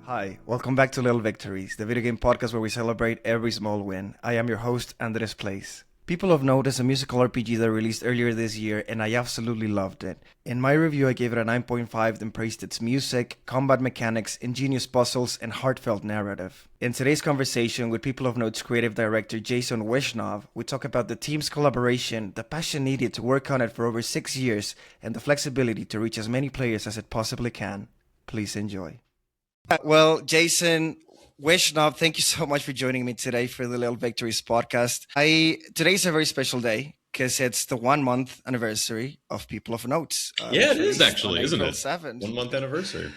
Hi, welcome back to Little Victories, the video game podcast where we celebrate every small win. I am your host, AndresPlays. People of Note is a musical RPG that released earlier this year, and I absolutely loved it. In my review, I gave it a 9.5 and praised its music, combat mechanics, ingenious puzzles, and heartfelt narrative. In today's conversation with People of Note's creative director Jason Wishnov, we talk about the team's collaboration, the passion needed to work on it for over 6 years, and the flexibility to reach as many players as it possibly can. Please enjoy. Well, Jason Wishnov, thank you so much for joining me today for the Little Victories podcast. Today's a very special day because it's the 1 month anniversary of People of Note. Yeah, it is actually, isn't April it? 7th. 1 month anniversary.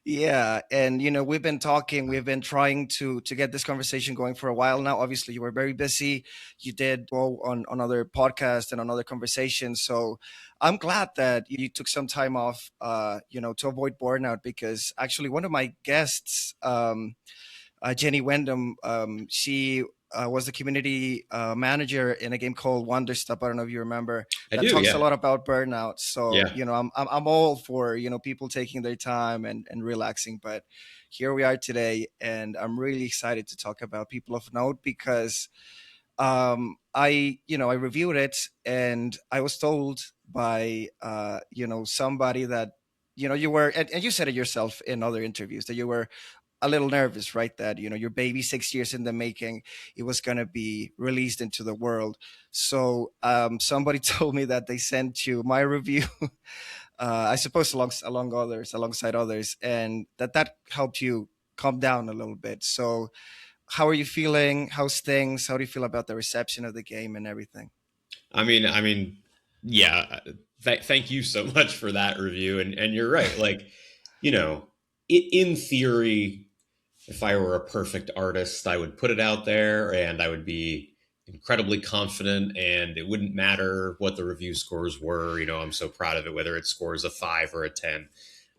Yeah, and we've been trying to get this conversation going for a while now. Obviously, you were very busy. You did go on other podcasts and on other conversations. So I'm glad that you took some time off, to avoid burnout, because actually one of my guests, Jenny Wyndham, she was the community manager in a game called Wonder Stop. I don't know if you remember. That talks a lot about burnout. So I'm all for people taking their time and relaxing. But here we are today, and I'm really excited to talk about People of Note because I reviewed it, and I was told by somebody that you were, and you said it yourself in other interviews, that you were a little nervous, right? That your baby, 6 years in the making, it was going to be released into the world. So somebody told me that they sent you my review, I suppose alongside others, and that helped you calm down a little bit. So how are you feeling? How's things? How do you feel about the reception of the game and everything? Yeah. Thank you so much for that review. And you're right. Like, in theory, if I were a perfect artist, I would put it out there and I would be incredibly confident, and it wouldn't matter what the review scores were. I'm so proud of it, whether it scores a 5 or a 10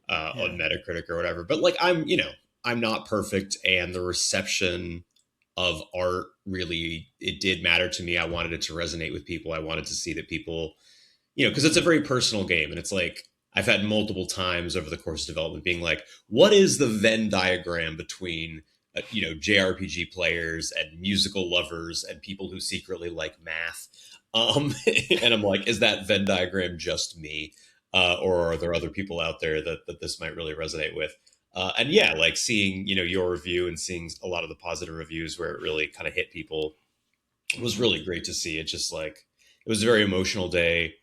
on Metacritic or whatever. But like, I'm not perfect, and the reception of art really, it did matter to me. I wanted it to resonate with people. I wanted to see that people, because it's a very personal game, and it's like, I've had multiple times over the course of development being like, what is the Venn diagram between, JRPG players and musical lovers and people who secretly like math? And I'm like, is that Venn diagram just me? Or are there other people out there that this might really resonate with? And yeah, like seeing, your review and seeing a lot of the positive reviews where it really kind of hit people was really great to see. It just like, it was a very emotional day.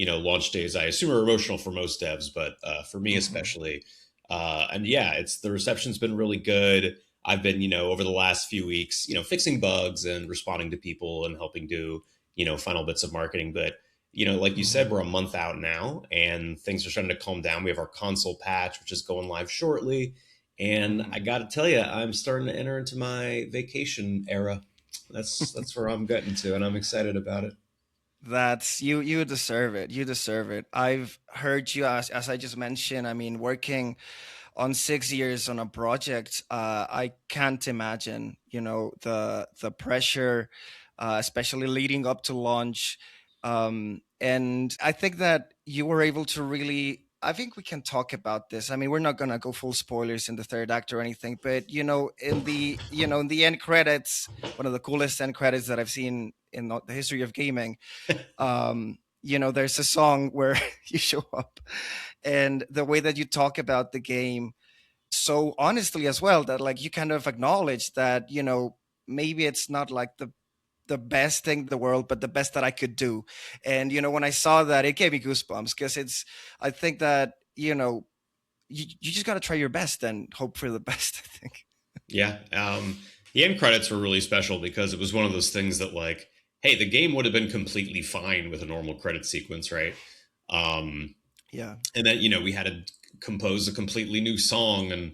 Launch days, I assume, are emotional for most devs, but for me especially. And yeah, the reception's been really good. I've been, over the last few weeks, fixing bugs and responding to people and helping do, final bits of marketing. But, like you said, we're a month out now and things are starting to calm down. We have our console patch, which is going live shortly. And I got to tell you, I'm starting to enter into my vacation era. That's where I'm getting to, and I'm excited about it. That's you deserve it. You deserve it. I've heard you, as I just mentioned, I mean, working on 6 years on a project, I can't imagine, the pressure, especially leading up to launch. And I think that you were able to really, I think we can talk about this. I mean, we're not gonna go full spoilers in the third act or anything, but in the end credits, one of the coolest end credits that I've seen in the history of gaming, there's a song where you show up, and the way that you talk about the game so honestly as well, that like you kind of acknowledge that maybe it's not like the best thing in the world, but the best that I could do. And when I saw that, it gave me goosebumps, because I think that you just got to try your best and hope for the best, I think. Yeah. The end credits were really special because it was one of those things that, like, hey, the game would have been completely fine with a normal credit sequence, right? Yeah. And then, we had to compose a completely new song and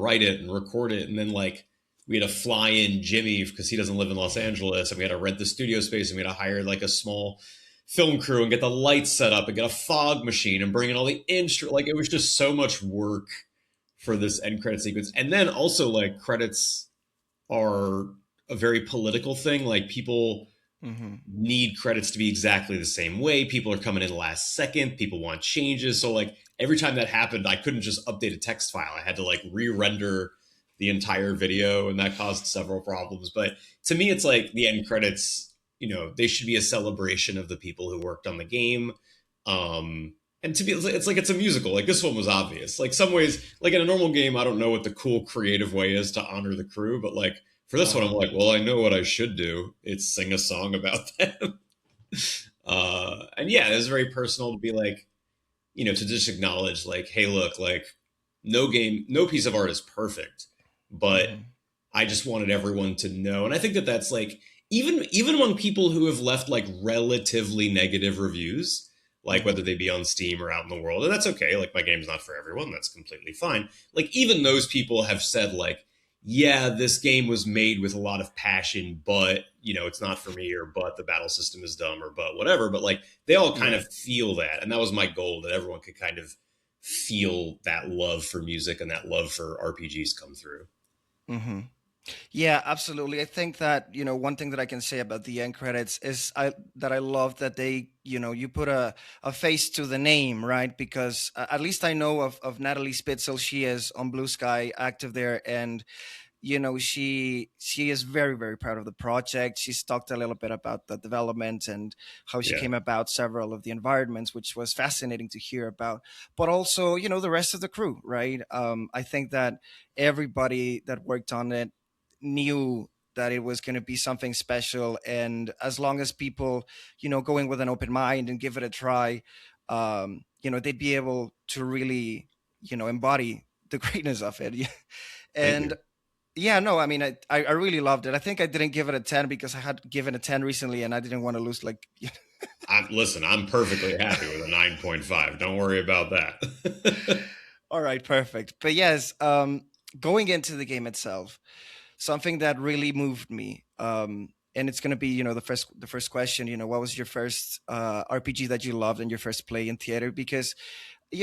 write it and record it. And then, like, we had to fly in Jimmy because he doesn't live in Los Angeles, and we had to rent the studio space, and we had to hire like a small film crew and get the lights set up and get a fog machine and bring in all the instruments. Like, it was just so much work for this end credit sequence. And then also, like, credits are a very political thing. Like, people need credits to be exactly the same way. People are coming in last second. People want changes. So like every time that happened, I couldn't just update a text file. I had to like re-render the entire video, and that caused several problems. But to me, it's like the end credits. They should be a celebration of the people who worked on the game. And to be, it's like it's a musical. Like this one was obvious. Like some ways, like in a normal game, I don't know what the cool creative way is to honor the crew, but like for this one, I'm Uh-huh. like, well, I know what I should do. It's sing a song about them. And yeah, it was very personal to be like, to just acknowledge like, hey, look, like no piece of art is perfect, but Hmm. I just wanted everyone to know. And I think that that's like, even among people who have left like relatively negative reviews, like Hmm. whether they be on Steam or out in the world, and that's okay. Like my game's not for everyone. That's completely fine. Like even those people have said like, yeah, this game was made with a lot of passion, but it's not for me, or but the battle system is dumb, or but whatever. But like they all kind Yeah. of feel that, and that was my goal, that everyone could kind of feel that love for music and that love for RPGs come through. Hmm. Yeah, absolutely. I think that, one thing that I can say about the end credits is I love that they, you put a face to the name, right? Because at least I know of Natalie Spitzel. She is on Blue Sky active there, and she is very, very proud of the project. She's talked a little bit about the development and how she Yeah, came about several of the environments, which was fascinating to hear about. But also, the rest of the crew, right? I think that everybody that worked on it knew that it was going to be something special, and as long as people go in with an open mind and give it a try, they'd be able to really embody the greatness of it. thank And you. yeah, no, I mean, I really loved it. I think I didn't give it a 10 because I had given a 10 recently, and I didn't want to lose like. Listen, I'm perfectly happy with a 9.5. Don't worry about that. All right, perfect. But yes, going into the game itself, something that really moved me, and it's going to be the first question, what was your first RPG that you loved and your first play in theater? Because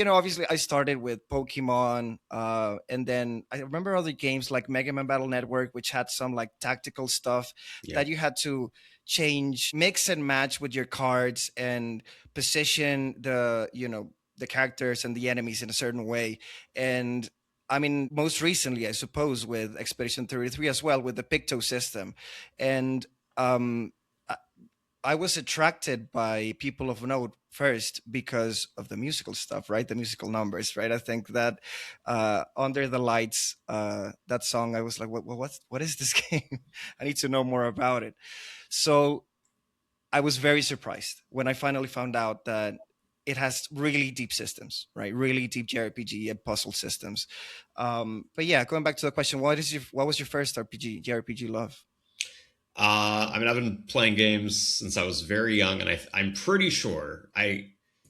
obviously I started with Pokemon, and then I remember other games like Mega Man Battle Network, which had some like tactical stuff Yeah, that you had to change, mix and match with your cards and position the characters and the enemies in a certain way. And I mean, most recently, I suppose, with Expedition 33 as well, with the Picto system. And um, I was attracted by People of Note first because of the musical stuff, right? The musical numbers, right? I think that Under the Lights, that song, I was like, what is this game? I need to know more about it. So I was very surprised when I finally found out that it has really deep systems, right? Really deep JRPG and puzzle systems. But yeah, going back to the question, what was your first RPG, JRPG love? I mean, I've been playing games since I was very young, and I'm pretty sure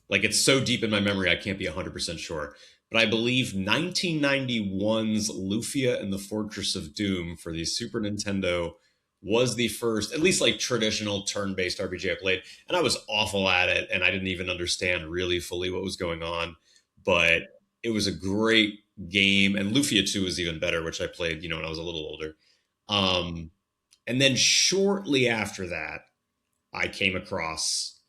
like it's so deep in my memory I can't be 100% sure, but I believe 1991's Lufia and the Fortress of Doom for the Super Nintendo was the first, at least like traditional turn-based RPG I played, and I was awful at it, and I didn't even understand really fully what was going on, but it was a great game, and Lufia 2 was even better, which I played, when I was a little older. Um, and then shortly after that, I came across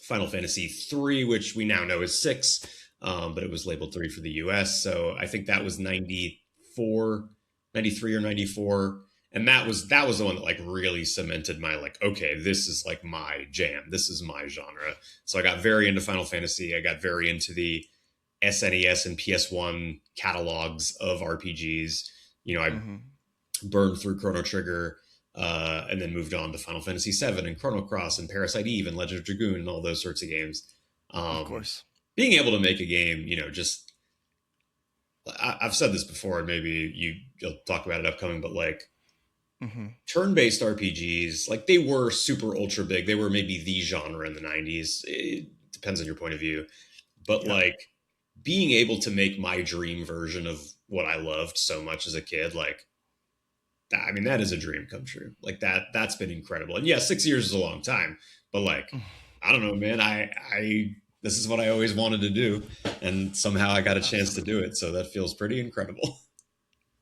Final Fantasy 3, which we now know is 6, but it was labeled 3 for the US. So I think that was 94, 93 or 94. And that was the one that like really cemented my like, okay, this is like my jam. This is my genre. So I got very into Final Fantasy. I got very into the SNES and PS1 catalogs of RPGs. I Hmm. burned through Chrono Trigger, and then moved on to Final Fantasy VII and Chrono Cross and Parasite Eve and Legend of Dragoon and all those sorts of games. Of Um, course. Being able to make a game, just I've said this before, and maybe you'll talk about it upcoming, but like Hmm. turn-based RPGs, like they were super ultra big. They were maybe the genre in the 90s. It depends on your point of view, but Yeah. like being able to make my dream version of what I loved so much as a kid, like I mean, that is a dream come true. Like that's been incredible. And yeah, 6 years is a long time, but like, I don't know, man. This is what I always wanted to do, and somehow I got a chance to do Absolutely. it. So that feels pretty incredible.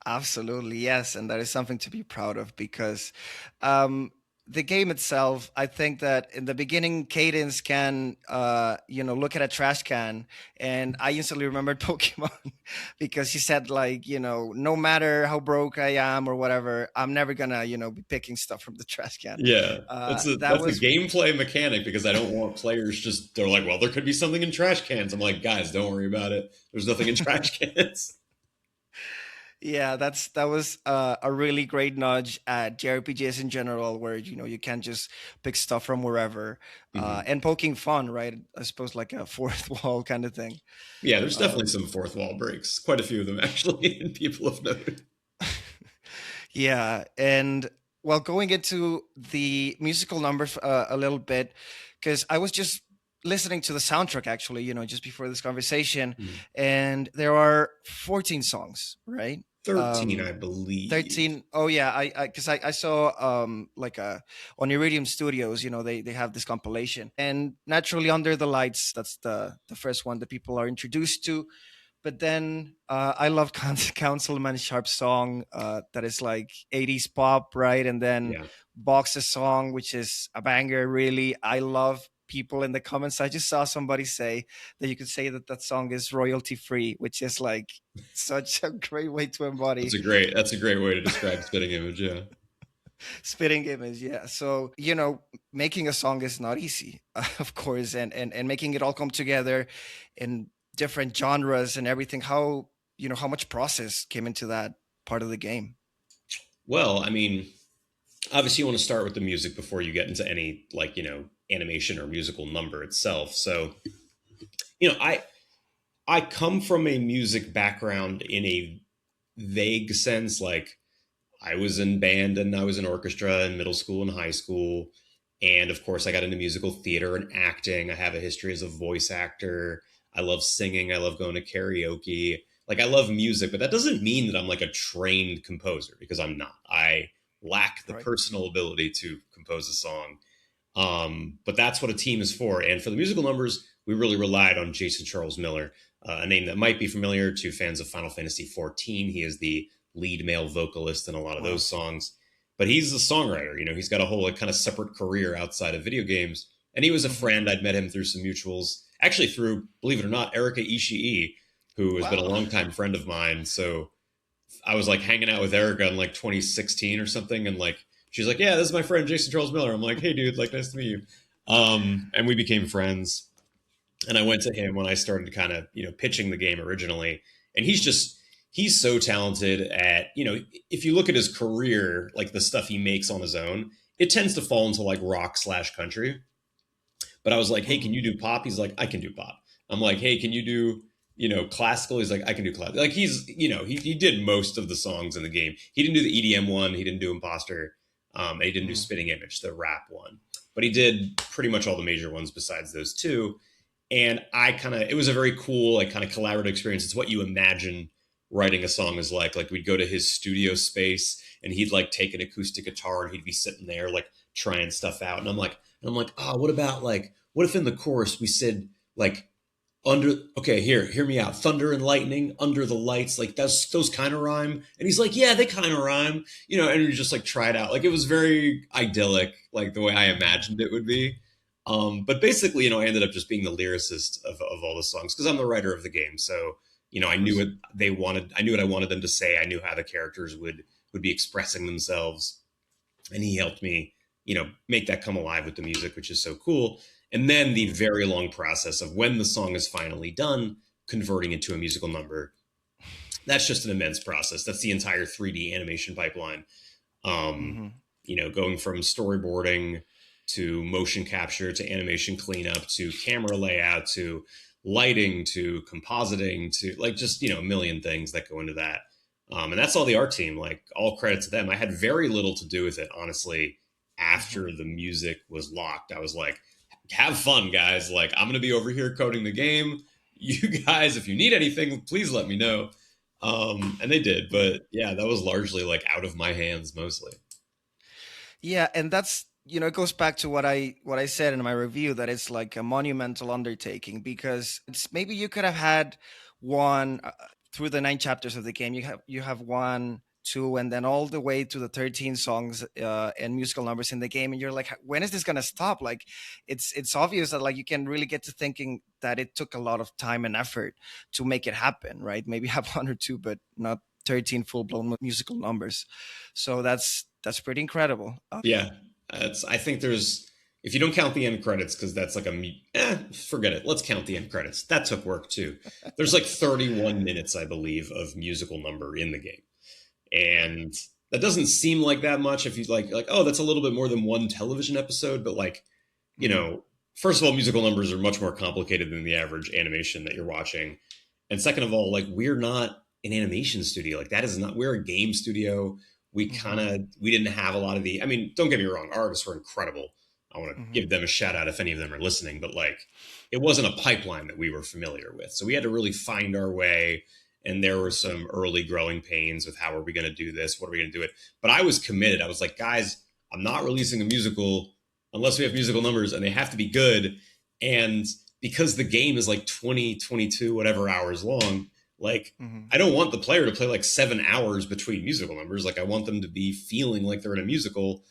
Absolutely, yes, and that is something to be proud of because um, the game itself, I think that in the beginning, Cadence can, look at a trash can, and I instantly remembered Pokemon because she said like, no matter how broke I am or whatever, I'm never gonna, be picking stuff from the trash can. Yeah, That that's a was gameplay mechanic because I don't want players just they're like, well, there could be something in trash cans. I'm like, guys, don't worry about it. There's nothing in trash cans. Yeah, that was a really great nudge at JRPGs in general, where you can't just pick stuff from wherever, Hmm. and poking fun, right? I suppose like a fourth wall kind of thing. Yeah, there's definitely Um, some fourth wall breaks. Quite a few of them actually in People of Note. yeah, and well, going into the musical numbers a little bit, because I was just listening to the soundtrack actually, just before this conversation, Mhm. and there are 14 songs, right? 13, Um, I believe. 13. Oh yeah, I saw like on Iridium Studios, they have this compilation, and naturally Under the Lights, that's the first one that people are introduced to. But then I love Councilman Sharp's song that is like 80s pop, right? And then Yeah. Box's song, which is a banger, really. I love people in the comments. I just saw somebody say that you could say that that song is royalty free, which is like such a great way to embody That's a great way to describe spitting image. Yeah. spitting image. Yeah. So, making a song is not easy, of course, and making it all come together in different genres and everything. How much process came into that part of the game? Well, I mean, obviously you want to start with the music before you get into any like, animation or musical number itself. So, I come from a music background in a vague sense. Like I was in band and I was in orchestra in middle school and high school. And of course, I got into musical theater and acting. I have a history as a voice actor. I love singing. I love going to karaoke. Like, I love music, but that doesn't mean that I'm like a trained composer because I'm not. I lack the Right. personal ability to compose a song. But that's what a team is for. And for the musical numbers, we really relied on Jason Charles Miller, a name that might be familiar to fans of Final Fantasy XIV. He is the lead male vocalist in a lot of Wow. those songs. But he's a songwriter. He's got a whole like, kind of separate career outside of video games. And he was a Hmm. friend. I'd met him through some mutuals, actually through, believe it or not, Erika Ishii, who has been a Wow. longtime friend of mine. So I was like hanging out with Erica in like 2016 or something, and like she's like, "Yeah, this is my friend Jason Charles Miller." I'm like, "Hey, dude, like nice to meet you." And we became friends. And I went to him when I started kind of pitching the game originally, and he's so talented at if you look at his career, like the stuff he makes on his own, it tends to fall into like rock/country. But I was like, hey, can Hmm. you do pop? He's like, I can do pop. I'm like, hey, can you do, classical? He's like, I can do classical. Like he did most of the songs in the game. He didn't do the EDM one. He didn't do Imposter. And he didn't do Hmm. Spitting Image, the rap one. But he did pretty much all the major ones besides those two. And it was a very cool, like kind of collaborative experience. It's what you imagine writing a song is like. Like we'd go to his studio space and he'd like take an acoustic guitar and he'd be sitting there like trying stuff out. And I'm like, oh, what about like, what if in the chorus we said like okay, here, hear me out. Thunder and lightning, under the lights, like those kind of rhyme. And he's like, yeah, they kind of rhyme, and we just like try it out. Like it was very idyllic, like the way I imagined it would be. But basically, I ended up just being the lyricist of all the songs because I'm the writer of the game. So, Of I knew course. what they wanted. I knew what I wanted them to say. I knew how the characters would be expressing themselves, and he helped me make that come alive with the music, which is so cool. And then the very long process of when the song is finally done converting into a musical number, that's just an immense process. That's the entire 3D animation pipeline. um, Hmm. Going from storyboarding to motion capture to animation cleanup to camera layout to lighting to compositing to like just a million things that go into that. And that's all the art team. Like all credit to them. I had very little to do with it, honestly. Hmm. After the music was locked, I was like, "Have fun, guys! Like I'm gonna be over here coding the game. You guys, if you need anything, please let me know." And they did, but yeah, that was largely like out of my hands mostly. Yeah, and that's it goes back to what I said in my review, that it's like a monumental undertaking, because it's maybe you could have had one through the 9 chapters of the game. You have one 2, and then all the way to the 13 songs and musical numbers in the game, and you're like, when is this going to stop? Like, it's obvious that like you can really get to thinking that it took a lot of time and effort to make it happen, right? Maybe have one or two, but not 13 full-blown musical numbers. So that's pretty incredible. Yeah, I think there's, if you don't count the end credits, because that's like forget it. Let's count the end credits. That took work too. There's like 31 minutes, I believe, of musical number in the game, and that doesn't seem like that much if you like, oh, that's a little bit more than one television episode, but like, you Mhm. know, first of all, musical numbers are much more complicated than the average animation that you're watching, and second of all, like, we're not an animation studio. Like, that is not, we're a game studio. Mhm. We didn't have a lot of the, I mean, don't get me wrong, our artists were incredible. I want to Mhm. give them a shout out if any of them are listening, but like, it wasn't a pipeline that we were familiar with, so we had to really find our way, and there were some early growing pains with how are we going to do this, what are we going to do it. But I was committed. I was like, guys, I'm not releasing a musical unless we have musical numbers, and they have to be good. And because the game is like 20, 22, whatever hours long, like, Mhm. I don't want the player to play like 7 hours between musical numbers. Like, I want them to be feeling like they're in a musical.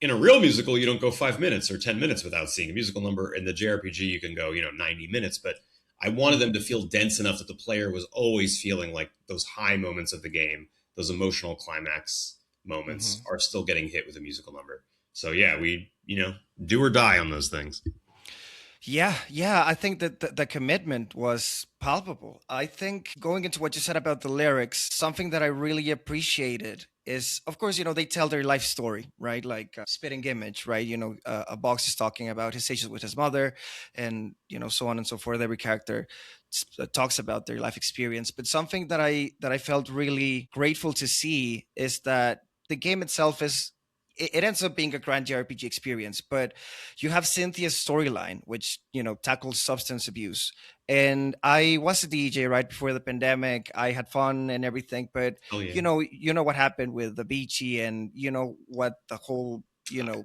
In a real musical, you don't go 5 minutes or 10 minutes without seeing a musical number. In the JRPG, you can go, 90 minutes. But I wanted them to feel dense enough that the player was always feeling like those high moments of the game, those emotional climax moments Mhm. are still getting hit with a musical number. So yeah, we, do or die on those things. Yeah, yeah. I think that the commitment was palpable. I think going into what you said about the lyrics, something that I really appreciated is, of course, they tell their life story, right? Like Spitting Image, right? A box is talking about his stages with his mother, and so on and so forth. Every character talks about their life experience. But something that I felt really grateful to see is that the game itself it ends up being a grand JRPG experience, but you have Cynthia's storyline, which tackles substance abuse. And I was a DJ right before the pandemic. I had fun and everything, but Oh yeah. you know what happened with the Beachy, and what the whole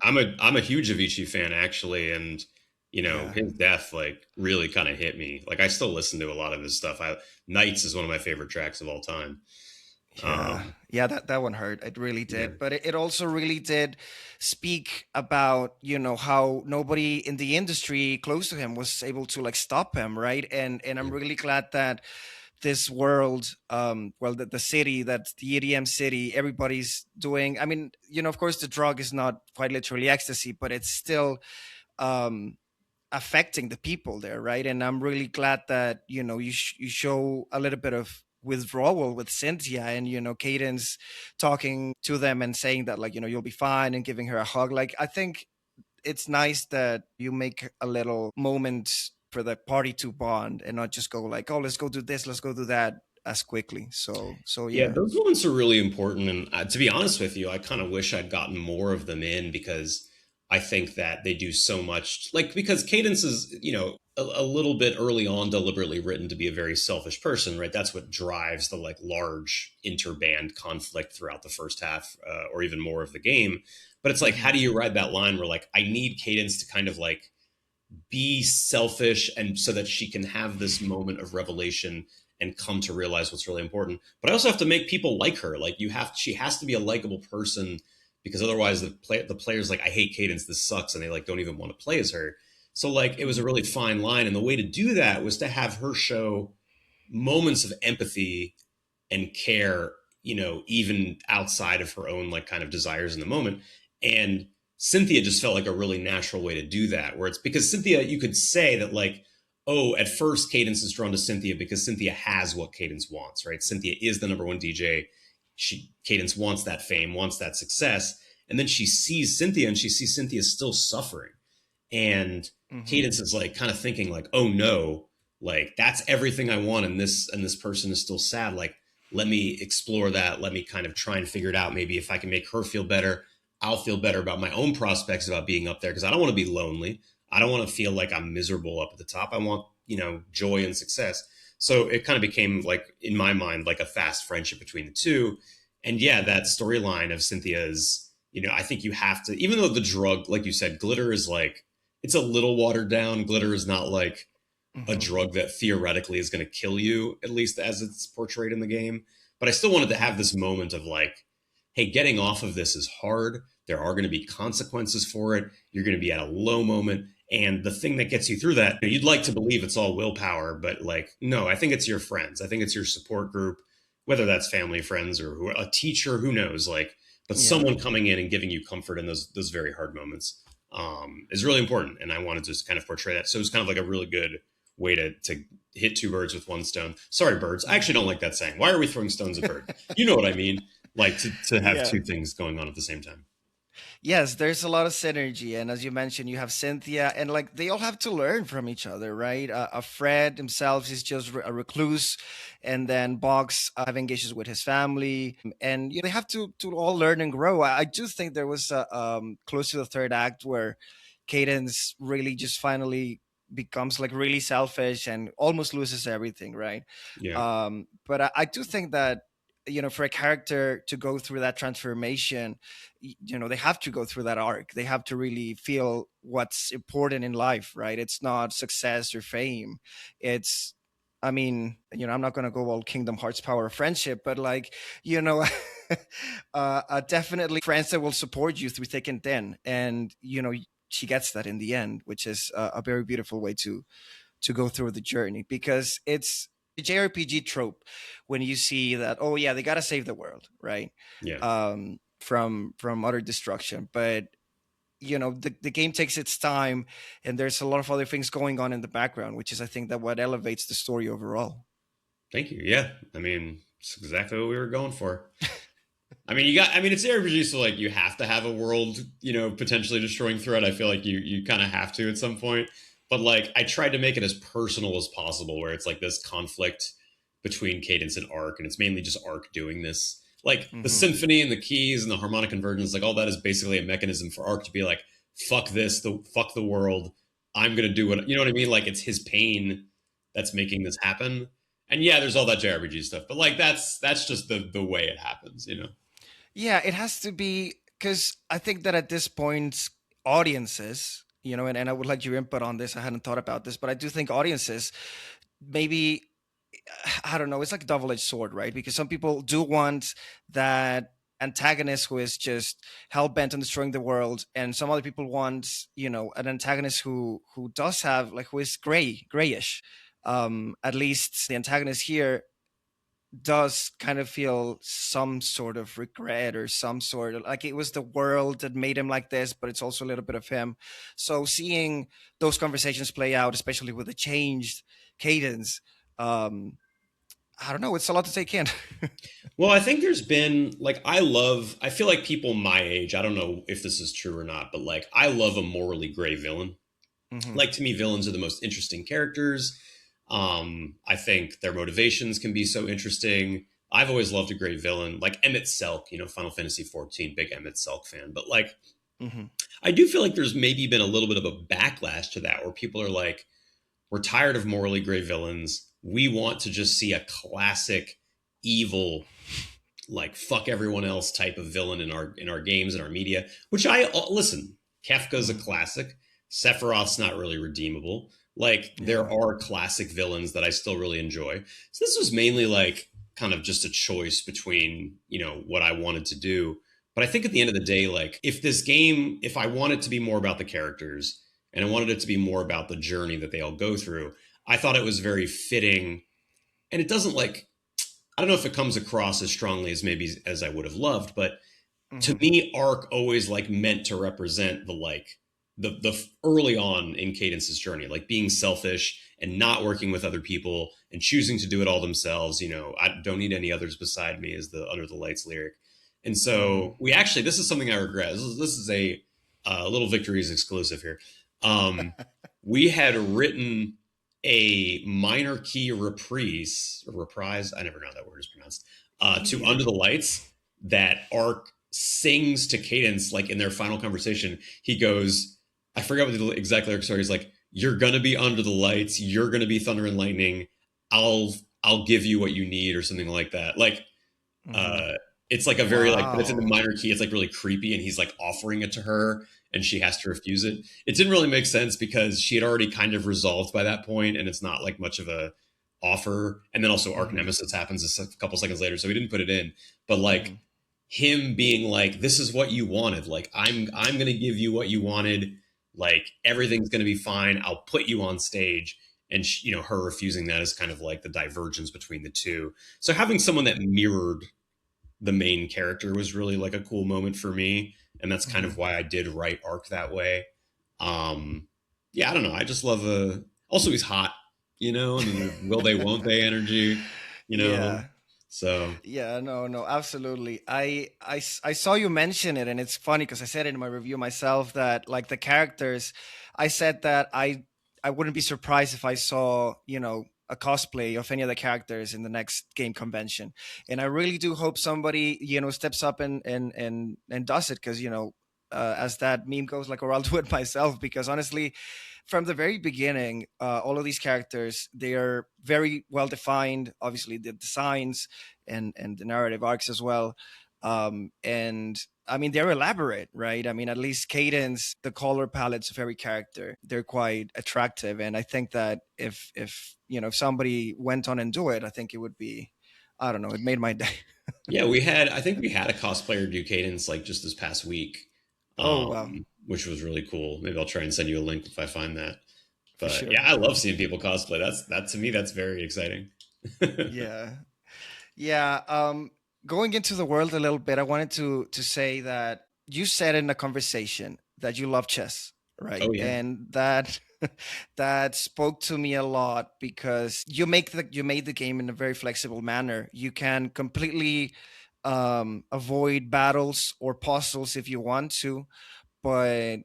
I'm a huge Avicii fan actually, and yeah. his death like really kind of hit me. Like, I still listen to a lot of his stuff. Nights is one of my favorite tracks of all time. Yeah, Um, yeah, that one hurt. It really yeah, did. But it also really did speak about, how nobody in the industry close to him was able to like stop him, right? And I'm yeah, really glad that this world, well, the city, that's the EDM city, everybody's doing. I mean, of course the drug is not quite literally ecstasy, but it's still um affecting the people there, right? And I'm really glad that you show a little bit of withdrawal with Cynthia, and Cadence talking to them and saying that, like, you'll be fine, and giving her a hug. Like, I think it's nice that you make a little moment for the party to bond and not just go like, oh, let's go do this, let's go do that as quickly. So yeah. yeah. Those moments are really important, and to be honest with you, I kind of wish I'd gotten more of them in, because I think that they do so much. Like, because Cadence is, a little bit early on deliberately written to be a very selfish person, right? That's what drives the like large interband conflict throughout the first half, or even more of the game. But it's like, how Hmm. do you ride that line where like I need Cadence to kind of like be selfish, and so that she can have this moment of revelation and come to realize what's really important. But I also have to make people like her. Like, she has to be a likable person, because otherwise the players like, I hate Cadence, this sucks, and they like don't even want to play as her. So like, it was a Hmm. really fine line, and the way to do that was to have her show moments of empathy and care, even outside of her own like kind of desires in the moment. And Cynthia just felt like a really natural way to do that, where it's because Cynthia, you could say that like, oh, at first Cadence is drawn to Cynthia because Cynthia has what Cadence wants, right? Cynthia is the number one DJ. Cadence wants that fame, wants that success. And then she sees Cynthia, and she sees Cynthia still suffering. And Hmm. Cadence is like kind of thinking like, oh no, like that's everything I want, and this person is still sad. Like, let me explore that. Let me kind of try and figure it out. Maybe if I can make her feel better, I'll feel better about my own prospects about being up there, because I don't want to be lonely. I don't want to feel like I'm miserable up at the top. I want, joy and success. So it kind of became like, in my mind, like a fast friendship between the two. And yeah, that storyline of Cynthia's, I think you have to, even though the drug, like you said, glitter is like, it's a little watered down. Glitter is not like a Hmm. drug that theoretically is going to kill you, at least as it's portrayed in the game. but I still wanted to have this moment of like, hey, getting off of this is hard. There are going to be consequences for it. You're going to be at a low moment. And the thing that gets you through that, you'd like to believe it's all willpower, but like, no, I think it's your friends. I think it's your support group, whether that's family, friends, or a teacher, who knows, like, but Yeah. someone coming in and giving you comfort in those very hard moments is really important. And I wanted to just kind of portray that. So it was kind of like a really good way to hit two birds with one stone. Sorry, birds. I actually don't like that saying. Why are we throwing stones at birds? You know what I mean? Like to have Yeah. two things going on at the same time. Yes, there's a lot of synergy, and as you mentioned, you have Cynthia, and like they all have to learn from each other, right? Fred himself is just a recluse, and then Boggs having issues with his family, and they have to all learn and grow. I do think there was close to the third act where Cadence really just finally becomes like really selfish and almost loses everything, right? Yeah. But I do think that for a character to go through that transformation, they have to go through that arc. They have to really feel what's important in life, right? It's not success or fame. It's, I mean, I'm not going to go all Kingdom Hearts power of friendship, but like, you know definitely friends that will support you through thick and thin. And she gets that in the end, which is a very beautiful way to go through the journey, because it's a JRPG trope when you see that, oh yeah, they got to save the world, right? Yeah. From utter destruction. But the game takes its time, and there's a lot of other things going on in the background, which is, I think, that what elevates the story overall. Thank you. Yeah. I mean, it's exactly what we were going for. I mean, it's RPG, so like you have to have a world, potentially destroying threat. I feel like you kind of have to at some point. But like I tried to make it as personal as possible, where it's like this conflict between Cadence and Arc, and it's mainly just Arc doing this. Like the Hmm. symphony and the keys and the harmonic convergence, like all that is basically a mechanism for Arc to be like, fuck this, fuck the world. I'm gonna do what, you know what I mean? Like it's his pain that's making this happen. And yeah, there's all that JRPG stuff, but like that's just the way it happens. Yeah, it has to be, because I think that at this point, audiences, and I would like your input on this. I hadn't thought about this, but I do think audiences maybe, I don't know, it's like a double-edged sword, right? Because some people do want that antagonist who is just hell-bent on destroying the world, and some other people want, an antagonist who does have, like, who is grayish. At least the antagonist here does kind of feel some sort of regret, or some sort of, like, it was the world that made him like this, but it's also a little bit of him. So seeing those conversations play out, especially with the changed Cadence, um I don't know, it's a lot to take in. Well, I think there's been like I feel like people my age, I don't know if this is true or not, but like I love a morally gray villain. Hmm. Like to me, villains are the most interesting characters. I think their motivations can be so interesting. I've always loved a great villain, like Emmett Selk, Final Fantasy 14, big Emmett Selk fan. But like Hmm. I do feel like there's maybe been a little bit of a backlash to that where people are like, we're tired of morally gray villains. We want to just see a classic evil, like fuck everyone else type of villain in our games and our media. Which I listen. Kefka's a Hmm. classic. Sephiroth's not really redeemable. Like there Yeah. are classic villains that I still really enjoy. So this was mainly like kind of just a choice between what I wanted to do. But I think at the end of the day, like if I want it to be more about the characters and I wanted it to be more about the journey that they all go through, I thought it was very fitting. And it doesn't like I don't know if it comes across as strongly as maybe as I would have loved, but to Hmm. me, Arc always like meant to represent the early on in Cadence's journey, like being selfish and not working with other people and choosing to do it all themselves. I don't need any others beside me is the Under the Lights lyric. And Hmm. so we actually, this is something I regret. This is a Little Victories exclusive here. Um, we had written a minor key reprise. I never know how that word is pronounced. To Under the Lights that Arc sings to Cadence, like in their final conversation. He goes, I forgot what the exact lyrics are. He's like, "You're gonna be under the lights. You're gonna be thunder and lightning. I'll give you what you need," or something like that. Like, Hmm. uh, it's like a very like, but it's in the Wow. minor key. It's like really creepy, and he's like offering it to her, and she has to refuse it. It didn't really make sense because she had already kind of resolved by that point, and it's not like much of a offer. And then also Arc Mm-hmm. Nemesis happens a couple seconds later, so we didn't put it in. But like Mm-hmm. him being like, "This is what you wanted. Like I'm gonna give you what you wanted. Like everything's gonna be fine. I'll put you on stage." And her refusing that is kind of like the divergence between the two. So having someone that mirrored the main character was really like a cool moment for me, and that's kind Mm-hmm. of why I did write Arc that way. um yeah, I don't know, I just love also he's hot, and then the will they won't they energy, you know Yeah. so Yeah, no, no, absolutely. I saw you mention it, and it's funny because I said it in my review myself that like the characters, I said that I wouldn't be surprised if I saw a cosplay of any of the characters in the next game convention, and I really do hope somebody steps up and does it because as that meme goes, like, or I'll do it myself because honestly, from the very beginning, all of these characters they are very well defined. Obviously, the designs and the narrative arcs as well. And I mean, they're elaborate, right? I mean, at least Cadence, the color palettes of every character, they're quite attractive. And I think that if somebody went on and do it, I think it would be, I don't know, it made my day. yeah, I think we had a cosplayer do Cadence like just this past week, Oh wow, which was really cool. Maybe I'll try and send you a link if I find that. for But sure. yeah, I love seeing people cosplay. That to me, that's very exciting. Yeah. Yeah, going into the world a little bit, I wanted to say that you said in a conversation that you love chess, right? Oh yeah. And that that spoke to me a lot because you made the game in a very flexible manner. You can completely avoid battles or puzzles if you want to, but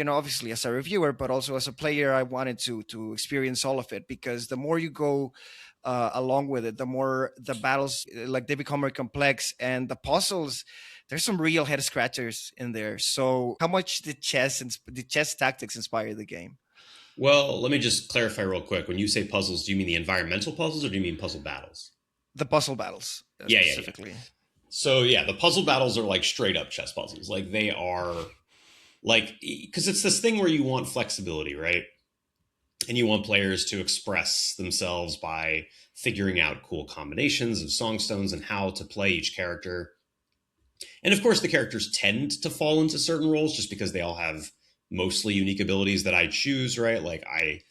obviously as a reviewer but also as a player I wanted to experience all of it because the more you go along with it the more the battles like they become more complex and the puzzles there's some real head scratchers in there. So how much did the chess tactics inspire the game? Well, let me just clarify real quick. When you say puzzles, do you mean the environmental puzzles or do you mean puzzle battles? The puzzle battles Yeah, yeah, yeah. specifically. So yeah, the puzzle battles are like straight up chess puzzles. Like they are like because it's this thing where you want flexibility, right? And you want players to express themselves by figuring out cool combinations of songstones and how to play each character. And of course, the characters tend to fall into certain roles just because they all have mostly unique abilities that I choose, right? Like I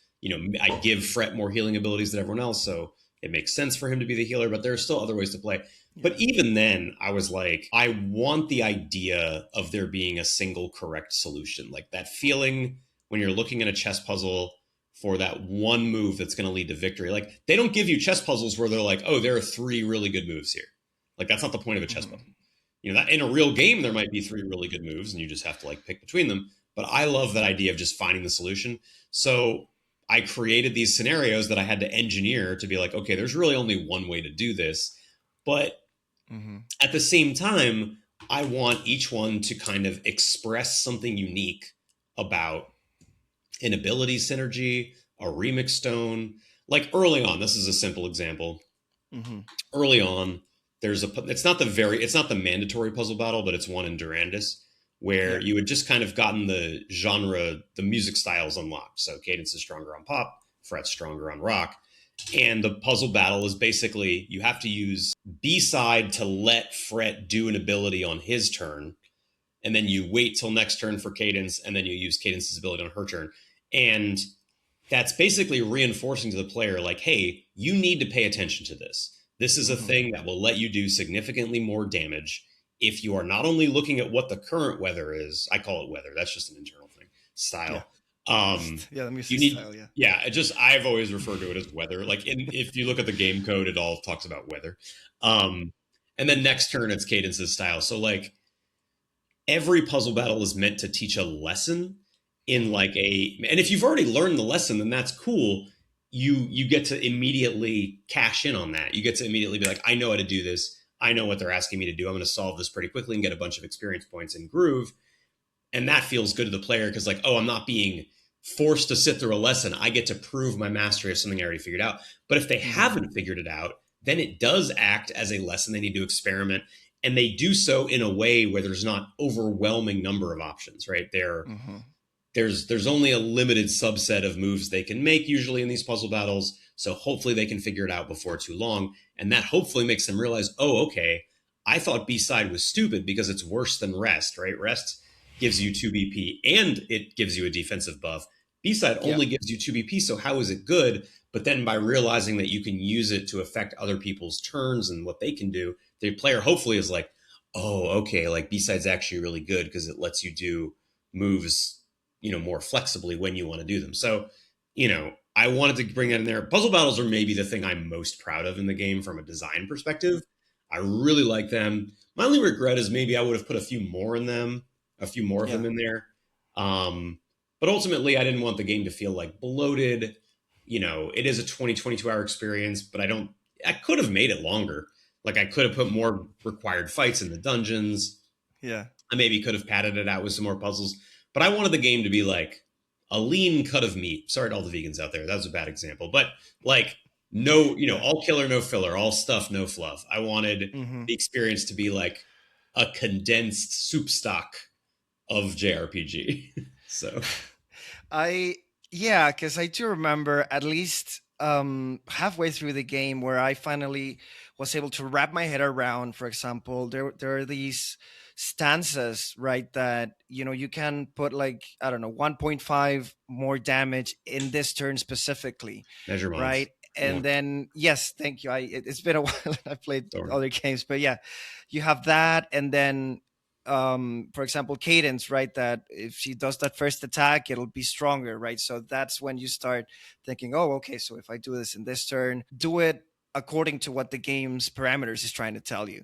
give Fret more healing abilities than everyone else, so it makes sense for him to be the healer, but there are still other ways to play. But Yeah. even then, I was like, I want the idea of there being a single correct solution. Like that feeling when you're looking at a chess puzzle for that one move that's going to lead to victory. Like they don't give you chess puzzles where they're like, oh, there are three really good moves here. Like that's not the point of a chess puzzle. Hmm. That in a real game there might be three really good moves and you just have to like pick between them, but I love that idea of just finding the solution. So I created these scenarios that I had to engineer to be like, okay, there's really only one way to do this, but Hmm. at the same time I want each one to kind of express something unique about an ability synergy, a remix stone. Like early on, this is a simple example. Hmm. Early on, it's not the mandatory puzzle battle, but it's one in Durandus where Yeah. you had just kind of gotten the music styles unlocked. So Cadence is stronger on pop, Fret's stronger on rock. And the puzzle battle is basically you have to use B side to let Fret do an ability on his turn, and then you wait till next turn for Cadence, and then you use Cadence's ability on her turn. And that's basically reinforcing to the player, like, hey, you need to pay attention to this. This is a Hmm. thing that will let you do significantly more damage if you are not only looking at what the current weather is. I call it weather. That's just an internal thing, Yeah. style. Yeah, the You music need, style. Yeah. yeah. I've always referred to it as weather. Like, if you look at the game code, it all talks about weather. Um, and then next turn, it's Cadence's style. So like, every puzzle battle is meant to teach a lesson in Hmm. like and if you've already learned the lesson, then that's cool. You get to immediately cash in on that. You get to immediately be like, I know how to do this. I know what they're asking me to do. I'm going to solve this pretty quickly and get a bunch of experience points and groove. And that feels good to the player because like, oh, I'm not being forced to sit through a lesson. I get to prove my mastery of something I already figured out. But if they Hmm. haven't figured it out, then it does act as a lesson. They need to experiment, and they do so in a way where there's not overwhelming number of options, right? Hmm. There's only a limited subset of moves they can make usually in these puzzle battles. So hopefully they can figure it out before too long. And that hopefully makes them realize, oh, okay, I thought B-side was stupid because it's worse than rest, right? Rest gives you 2 BP and it gives you a defensive buff. B-side Yeah. only gives you 2 BP, so how is it good? But then by realizing that you can use it to affect other people's turns and what they can do, the player hopefully is like, oh, okay, like B-side's actually really good because it lets you do moves, more flexibly when you want to do them. So, I wanted to bring that in there. Puzzle battles are maybe the thing I'm most proud of in the game from a design perspective. I really like them. My only regret is maybe I would have put a few more in them, a few more of Yeah. them in there. But ultimately, I didn't want the game to feel like bloated. It is a 22 hour experience, but I could have made it longer. Like I could have put more required fights in the dungeons. Yeah. I maybe could have padded it out with some more puzzles, but I wanted the game to be like a lean cut of meat. Sorry to all the vegans out there. That was a bad example, but like no, Yeah. all killer, no filler, all stuff, no fluff. I wanted Hmm. the experience to be like a condensed soup stock of JRPG. So I Yeah, because I do remember at least halfway through the game where I finally was able to wrap my head around. For example, there are these stanzas, right? That you can put like, I don't know, 1.5 more damage in this turn specifically, measure mods. right? Yeah, And then yes, thank you. It's been a while. I played sorry. other games, but yeah, you have that, and then for example, cadence, right? That if she does that first attack, it'll be stronger, right? So that's when you start thinking, oh, okay, so if I do this in this turn, do it according to what the game's parameters is trying to tell you.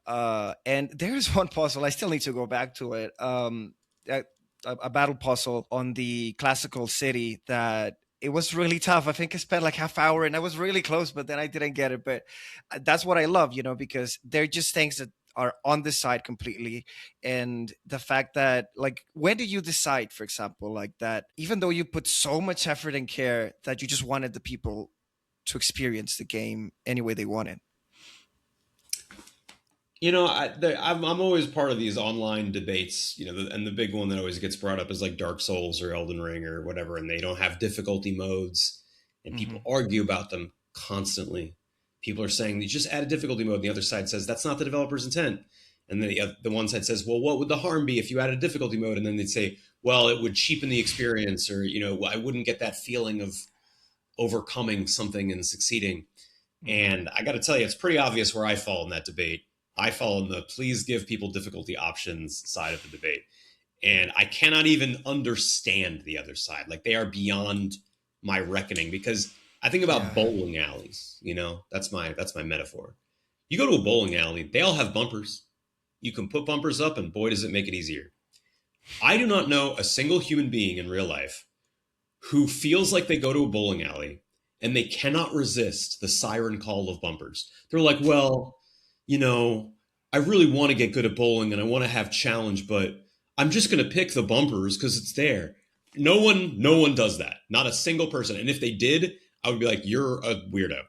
And there's one puzzle, I still need to go back to it. A battle puzzle on the classical city that it was really tough. I think I spent like half hour and I was really close, but then I didn't get it. But that's what I love, because they're just things that are on the side completely. And the fact that, like, when do you decide, for example, like that, even though you put so much effort and care, that you just wanted the people to experience the game any way they wanted? I'm always part of these online debates, and the big one that always gets brought up is like Dark Souls or Elden Ring or whatever, and they don't have difficulty modes, and Hmm. people argue about them constantly. People are saying they just add a difficulty mode, and the other side says that's not the developer's intent, and then the one side says, well, what would the harm be if you added a difficulty mode? And then they'd say, well, it would cheapen the experience, or I wouldn't get that feeling of overcoming something and succeeding. Hmm. And I got to tell you, it's pretty obvious where I fall in that debate. I fall in the please give people difficulty options side of the debate. And I cannot even understand the other side. Like they are beyond my reckoning because I think about Yeah. bowling alleys, that's my metaphor. You go to a bowling alley, they all have bumpers. You can put bumpers up and boy does it make it easier. I do not know a single human being in real life who feels like they go to a bowling alley and they cannot resist the siren call of bumpers. They're like, well, you know, I really want to get good at bowling and I want to have challenge, but I'm just going to pick the bumpers because it's there. No one does that. Not a single person. And if they did, I would be like, you're a weirdo.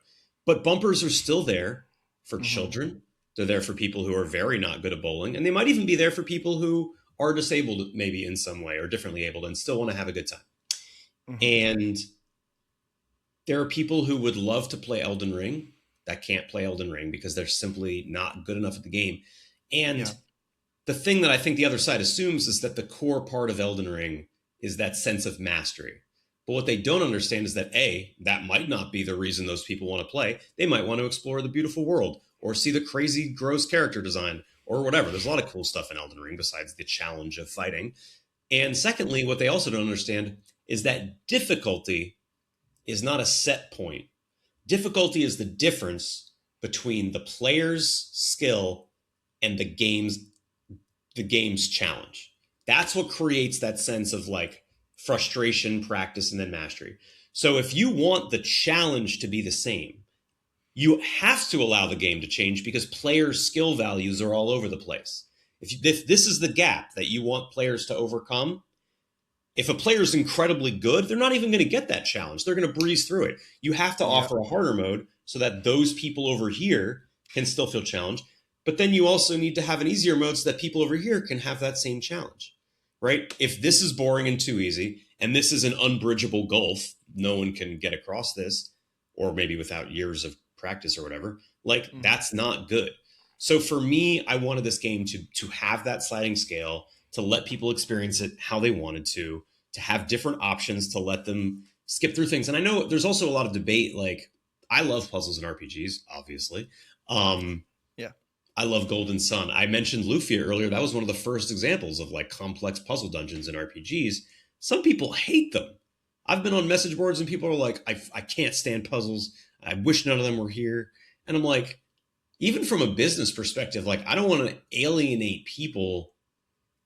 But bumpers are still there for Hmm. children. They're there for people who are very not good at bowling. And they might even be there for people who are disabled, maybe in some way or differently abled, and still want to have a good time. Hmm. And there are people who would love to play Elden Ring that can't play Elden Ring because they're simply not good enough at the game. Yeah. And the thing that I think the other side assumes is that the core part of Elden Ring is that sense of mastery. But what they don't understand is that that might not be the reason those people want to play. They might want to explore the beautiful world or see the crazy, gross character design or whatever. There's a lot of cool stuff in Elden Ring besides the challenge of fighting. And secondly, what they also don't understand is that difficulty is not a set point. Difficulty is the difference between the player's skill and the game's challenge. That's what creates that sense of like frustration, practice, and then mastery. So if you want the challenge to be the same, you have to allow the game to change because players' skill values are all over the place. If this is the gap that you want players to overcome, if a player is incredibly good, they're not even going to get that challenge. They're going to breeze through it. You have to Yeah. offer a harder mode so that those people over here can still feel challenged. But then you also need to have an easier mode so that people over here can have that same challenge, right? If this is boring and too easy, and this is an unbridgeable gulf, no one can get across this. or maybe without years of practice or whatever, like Hmm. that's not good. So for me, I wanted this game to have that sliding scale, to let people experience it how they wanted to have different options to let them skip through things. And I know there's also a lot of debate. Like I love puzzles and RPGs, obviously. Um, Yeah. I love Golden Sun. I mentioned Lufia earlier. That was one of the first examples of like complex puzzle dungeons in RPGs. Some people hate them. I've been on message boards and people are like, I can't stand puzzles. I wish none of them were here. And I'm like, even from a business perspective, like I don't want to alienate people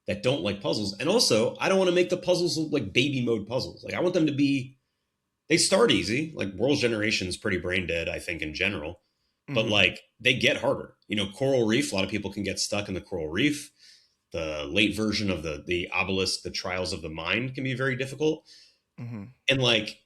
that don't like puzzles. And also, I don't want to make the puzzles look like baby mode puzzles. Like I want them to be, they start easy. Like World's Generation is pretty brain dead, I think, in general. But Hmm. like they get harder. You know, Coral Reef, a lot of people can get stuck in the Coral Reef. The late version of the Obelisk, the Trials of the Mind can be very difficult. Hmm. And like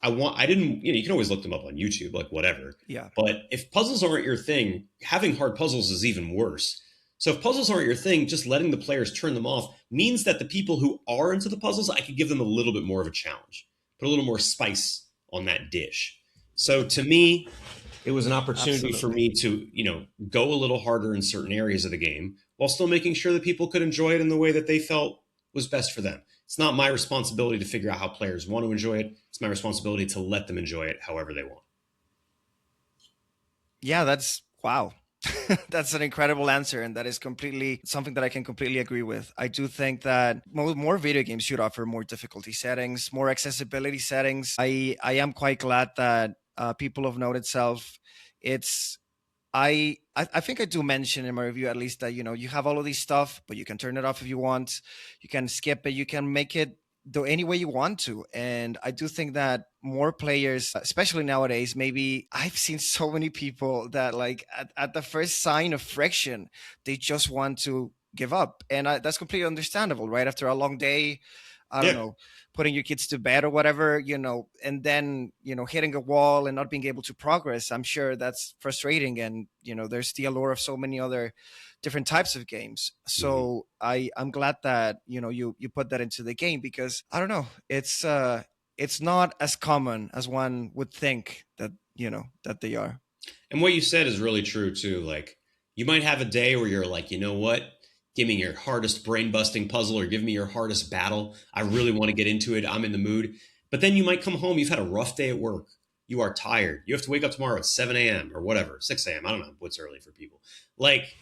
I didn't, you know, you can always look them up on YouTube, like whatever. Yeah. But if puzzles aren't your thing, having hard puzzles is even worse. So if puzzles aren't your thing, just letting the players turn them off means that the people who are into the puzzles, I could give them a little bit more of a challenge, put a little more spice on that dish. So to me, it was an opportunity for Absolutely. me to, you know, go a little harder in certain areas of the game while still making sure that people could enjoy it in the way that they felt was best for them. It's not my responsibility to figure out how players want to enjoy it. It's my responsibility to let them enjoy it however they want. Yeah, that's wow. That's an incredible answer, and that is completely something that I can completely agree with. I do think that more video games should offer more difficulty settings, more accessibility settings. I am quite glad that People of Note itself, it's I think I do mention in my review at least that you have all of these stuff, but you can turn it off if you want. You can skip it. You can make it do any way you want to. And I do think that more players, especially nowadays, maybe I've seen so many people that like at the first sign of friction, they just want to give up, and that's completely understandable, right? After a long day, I don't Yeah. know, putting your kids to bed or whatever, and then, hitting a wall and not being able to progress. I'm sure that's frustrating. And, there's the allure of so many other different types of games. Mm-hmm. So I'm glad that, you put that into the game, because I don't know, it's not as common as one would think that, that they are. And what you said is really true too. Like you might have a day where you're like, you know what? Give me your hardest brain busting puzzle or give me your hardest battle. I really want to get into it. I'm in the mood. But then you might come home, you've had a rough day at work. You are tired. You have to wake up tomorrow at 7 a.m. or whatever, 6 a.m. I don't know what's early for people. Like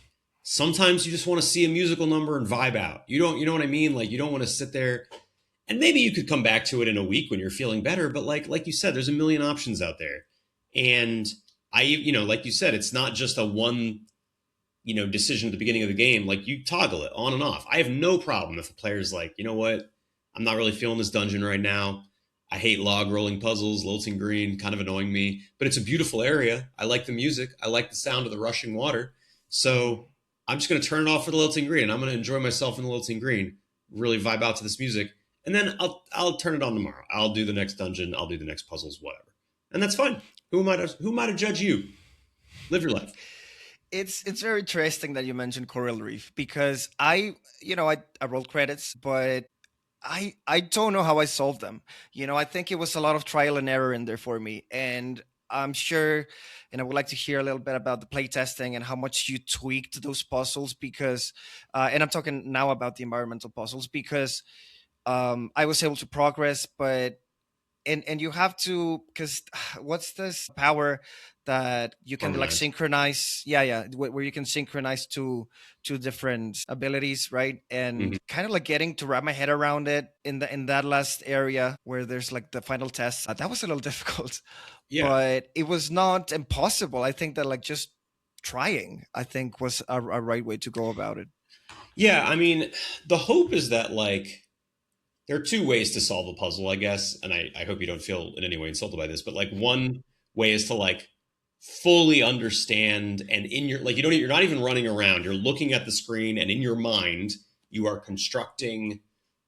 sometimes you just want to see a musical number and vibe out. You know what I mean? Like you don't want to sit there, and maybe you could come back to it in a week when you're feeling better, but like you said, there's a million options out there. And like you said, it's not just a one, decision at the beginning of the game. Like you toggle it on and off. I have no problem if a player's like, you know what, I'm not really feeling this dungeon right now. I hate log rolling puzzles, lilting green, kind of annoying me, but it's a beautiful area. I like the music. I like the sound of the rushing water. Hmm. So I'm just going to turn it off for the lilting green. I'm going to enjoy myself in the lilting green, really vibe out to this music, and then I'll turn it on tomorrow. I'll do the next dungeon. I'll do the next puzzles, whatever, and that's fine. Who am I to judge you? Live your life. It's very interesting that you mentioned Coral Reef, because I rolled credits, but I don't know how I solved them. I think it was a lot of trial and error in there for me. And I'm sure, and I would like to hear a little bit about the playtesting and how much you tweaked those puzzles, because, and I'm talking now about the environmental puzzles, because I was able to progress, but and you have to, because what's this power that you can like Harmonize. synchronize, yeah, where you can synchronize two different abilities, right? Mm-hmm. And kind of like getting to wrap my head around it in that last area where there's like the final test, that was a little difficult, Yeah. but it was not impossible. I think that like just trying, I think, was a right way to go about it. Yeah. I mean, the hope is that like there are two ways to solve a puzzle, I guess, and I hope you don't feel in any way insulted by this, but like one way is to like fully understand and in your like you're not even running around. You're looking at the screen and in your mind you are constructing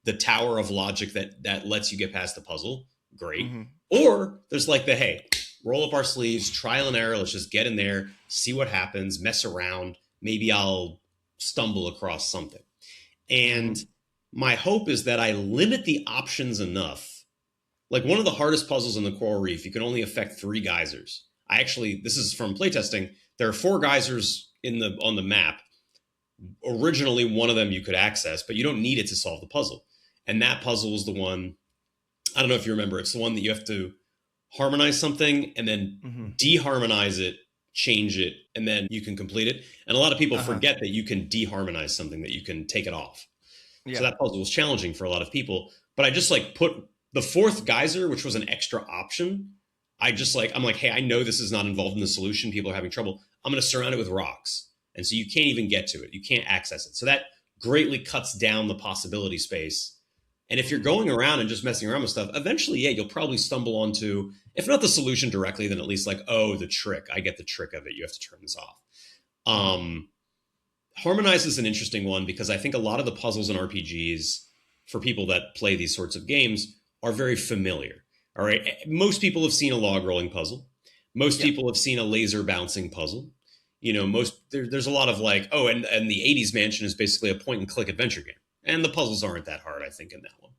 the tower of logic that lets you get past the puzzle. Great. Hmm. Or there's like the hey, roll up our sleeves, trial and error, let's just get in there, see what happens, mess around, maybe I'll stumble across something. And Hmm. my hope is that I limit the options enough Like one of the hardest puzzles in the coral reef, you can only affect 3 geysers. I actually, this is from playtesting. There are 4 geysers in the on the map. Originally, one of them you could access, but you don't need it to solve the puzzle. And that puzzle is the one. I don't know if you remember. It's the one that you have to harmonize something and then Hmm. deharmonize it, change it, and then you can complete it. And a lot of people Uh-huh. forget that you can deharmonize something, that you can take it off. So Yeah. that puzzle was challenging for a lot of people. But I just like put the 4th geyser, which was an extra option. I'm like, hey, I know this is not involved in the solution. People are having trouble. I'm going to surround it with rocks. And so you can't even get to it. You can't access it. So that greatly cuts down the possibility space. And if you're Hmm. going around and just messing around with stuff, eventually, yeah, you'll probably stumble onto, if not the solution directly, then at least like, oh, the trick. I get the trick of it. You have to turn this off. Hmm. Um, Harmonize is an interesting one because I think a lot of the puzzles in RPGs for people that play these sorts of games are very familiar. All right. Most people have seen a log rolling puzzle. Most Yeah. people have seen a laser bouncing puzzle. There's a lot of like, oh, and the 80s Mansion is basically a point and click adventure game. And the puzzles aren't that hard, I think, in that one.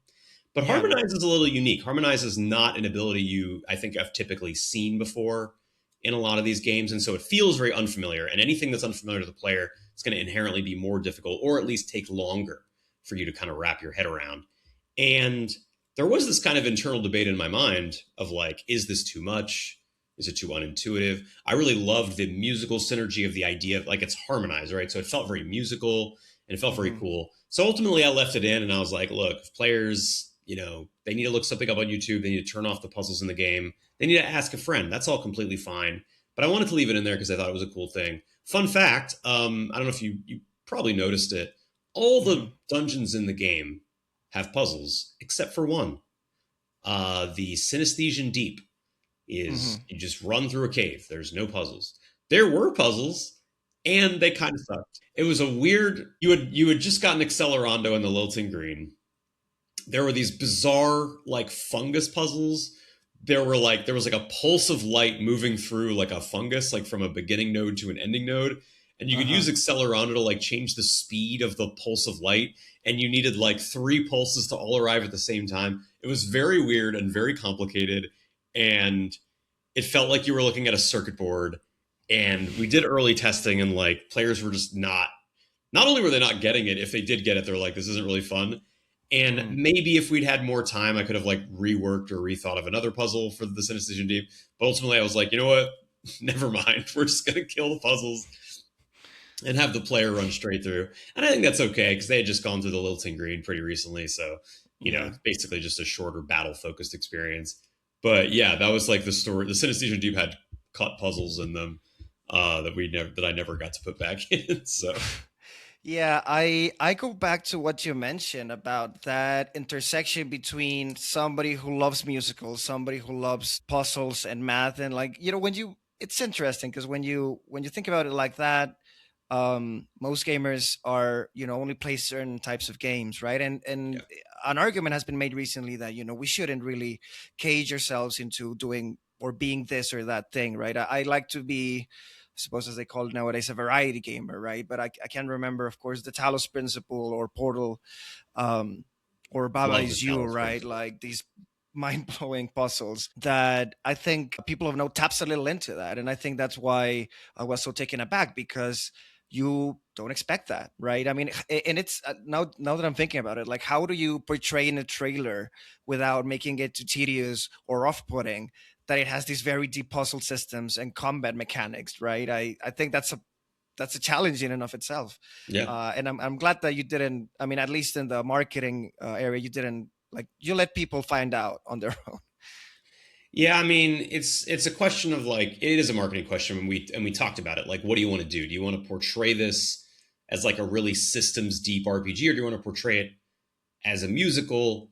But Yeah. No. Harmonize is a little unique. Harmonize is not an ability I think I've typically seen before in a lot of these games. And so it feels very unfamiliar. And anything that's unfamiliar to the player, it's going to inherently be more difficult or at least take longer for you to kind of wrap your head around. And there was this kind of internal debate in my mind of like, is this too much? Is it too unintuitive? I really loved the musical synergy of the idea of like it's harmonized, right? So it felt very musical and it felt very Hmm. cool. So ultimately, I left it in and I was like, look, if players, they need to look something up on YouTube, they need to turn off the puzzles in the game, they need to ask a friend. That's all completely fine. But I wanted to leave it in there because I thought it was a cool thing. Fun fact, I don't know if you probably noticed it. All Hmm. the dungeons in the game have puzzles except for one. The Synesthesian Deep is Hmm. you just run through a cave. There's no puzzles. There were puzzles, and they kind of sucked. It was a weird. You had just gotten Accelerando in the Lilting Green. There were these bizarre like fungus puzzles. There was like a pulse of light moving through like a fungus, like from a beginning node to an ending node. And you could Uh-huh. use Accelerando to like change the speed of the pulse of light. And you needed like 3 pulses to all arrive at the same time. It was very weird and very complicated. And it felt like you were looking at a circuit board. And we did early testing, and like players were just not only were they not getting it, if they did get it, they're like, this isn't really fun. And Hmm. maybe if we'd had more time, I could have like reworked or rethought of another puzzle for the Synesthesion Deep. But ultimately, I was like, you know what? Never mind. We're just going to kill the puzzles and have the player run straight through. And I think that's okay because they had just gone through the Lilting Green pretty recently. So, Yeah. it's basically just a shorter battle focused experience. But yeah, that was like the story. The Synesthesion Deep had cut puzzles in them that I never got to put back in. So, Yeah, I go back to what you mentioned about that intersection between somebody who loves musicals, somebody who loves puzzles and math, and like when you it's interesting because when you think about it like that, most gamers are only play certain types of games, right? And yeah. an argument has been made recently that we shouldn't really cage ourselves into doing or being this or that thing, right? I like to be, I suppose, as they call it nowadays, a variety gamer, right? But I can remember, of course, the Talos Principle or Portal, um, or Baba Love the Is You, Talos right? principle. Like these mind blowing puzzles that I think People of Note taps a little into that. And I think that's why I was so taken aback because you don't expect that, right? I mean, and it's now that I'm thinking about it, like how do you portray in a trailer without making it too tedious or off-putting that it has these very deep puzzle systems and combat mechanics, right? I think that's a challenge in and of itself. Yeah. And I'm glad that you didn't. I mean, at least in the marketing area, you didn't like you let people find out on their own. Yeah, I mean, it's a question of like it is a marketing question, and we talked about it. Like, what do you want to do? Do you want to portray this as like a really systems deep RPG, or do you want to portray it as a musical?